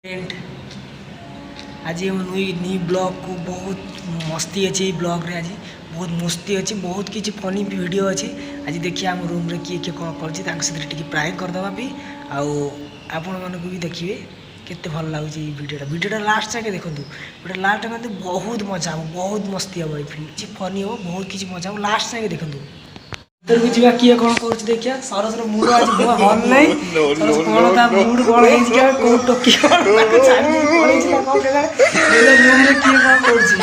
Friend आज नुई नी blog को बहुत मस्ती अच्छी ब्लॉग रे आज बहुत मस्ती अच्छी बहुत किसी फनी वीडियो अच्छी आज देखिए आम रूम रे किए किए कौन कर प्राइंक करदे भी आपण मानक भी देखिए केते भल लगुच वीडियोटा लास्ट जाके देखूँ गोटे लास्ट कहते बहुत मजा हम बहुत मस्ती हम ये फनी हम बहुत किसी मजा हम लास्ट जाके देखूँ इधर भी जा किए कौन कर देखिया सरसर मूड आज हल नहीं सरस कौन था मूड कौन है क्या को टोकी कौन ताको छाड़ी पड़े छी कौन के मेरे रूम रे किए कौन कर अच्छा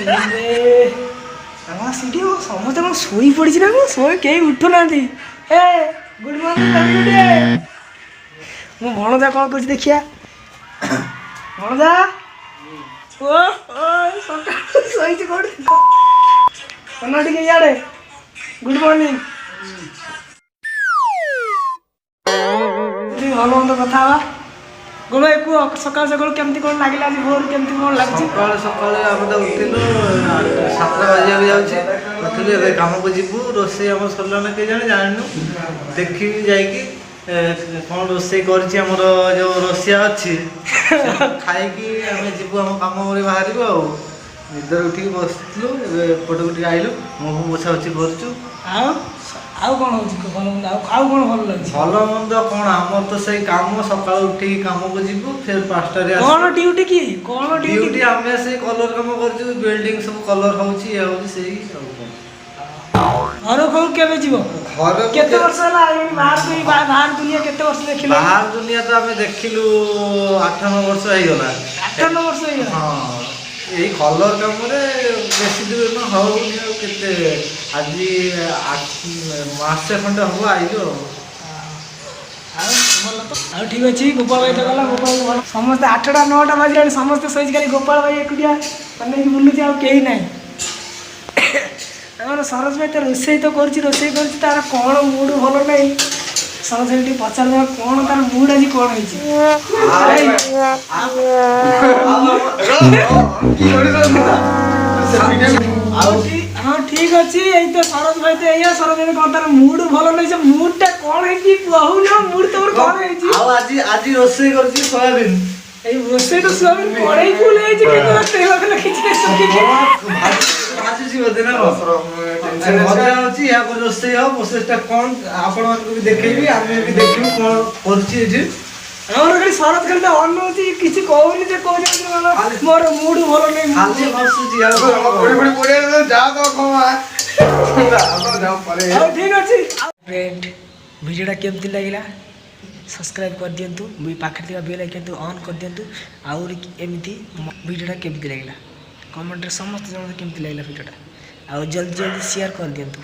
रूम रे आमा सीडी समस्त कौन सोई पड़ी छी ना को सोई केही उठो नांती ए गुड मॉर्निंग गुड मु भणजा कौन कर देखिया भणजा ओ ओ सका सोई छी कोड कन्ना टिके याडे गुड मॉर्निंग भल मंद कथा गोल भाई कह सकाल सकाल केमती कौन लगे आज भोर केमती कौन लगे सकाल सकाल आम तो उठिलु 7टा बजे जाऊँगी उठिलु कम को जीवु रोसे आम सरला ना कहीं जाने जानू देखी जाकि कौन रोसे कर जो रोसिया अच्छी खाई आम जीवु आम कम बाहर निदर उठिक बसलु एपट उठिक आइलु मुह पोछा पोछी करूँ आउ कौन हो भल मंद आउ कौन भल लगे भल मंद कौन आम तो से कम सकाल उठिक कम को जीवु फिर 5टारे कौन ड्यूटी की कौन ड्यूटी आम से कलर कम कर बिल्डिंग सब कलर होउची घर को केबे जीवो घर केते वर्ष होला बाहर दुनिया केते वर्ष देखिलो बाहर दुनिया तो आमे देखिलु 8-9 वर्ष हो गला 8-9 वर्ष हो गला हां यही कलर काम रे बेसी दूर न हो केते आज मासे खंड हो आइलो ठीक अच्छे गोपाल भाई तो गला गोपाल भाई समस्त 8टा 9टा बजे समस्त सोच खाली गोपाल भाई एकुटिया माने बुलुची आ केही नाही आम सरस भाई तो रोसई तो कर तार कौन मूड भल नहीं सरस भाई पचार कौन तार मूड आज कौन हाँ ठीक अच्छे यही तो सरस भाई तो या सरस भाई कौन तार मूड भल नहीं मूडटा कौन है कहू ना मूड तुम कौन है आज रोसई कर सोयाबीन रोसई तो सोयाबीन कड़ाई फुल है कि तेल लगी भाजी बोधे ना मजा अच्छी या रोसई हो प्रोसेसटा कौन आपण मानक भी देखेबी आमे भी देखिबू कौन करछि जे हमर खाली शरत खाली अनौची किसी कहूनी जे कहू मोर मूड भल नहीं खाली बसुची या बड़ी बड़ी जा तो कमा हम जाओ परे ठीक अछि फ्रेंड वीडियोटा केमती लागिला सब्सक्राइब कर दियंतु पाखे थिबा बेल आइकन ऑन कर दियंतु और एमिति वीडियोटा केमती लागिला कमेंट रे समस्त जन केमती लागिला वीडियोटा और जल्दी जल्दी शेयर कर दियंतु।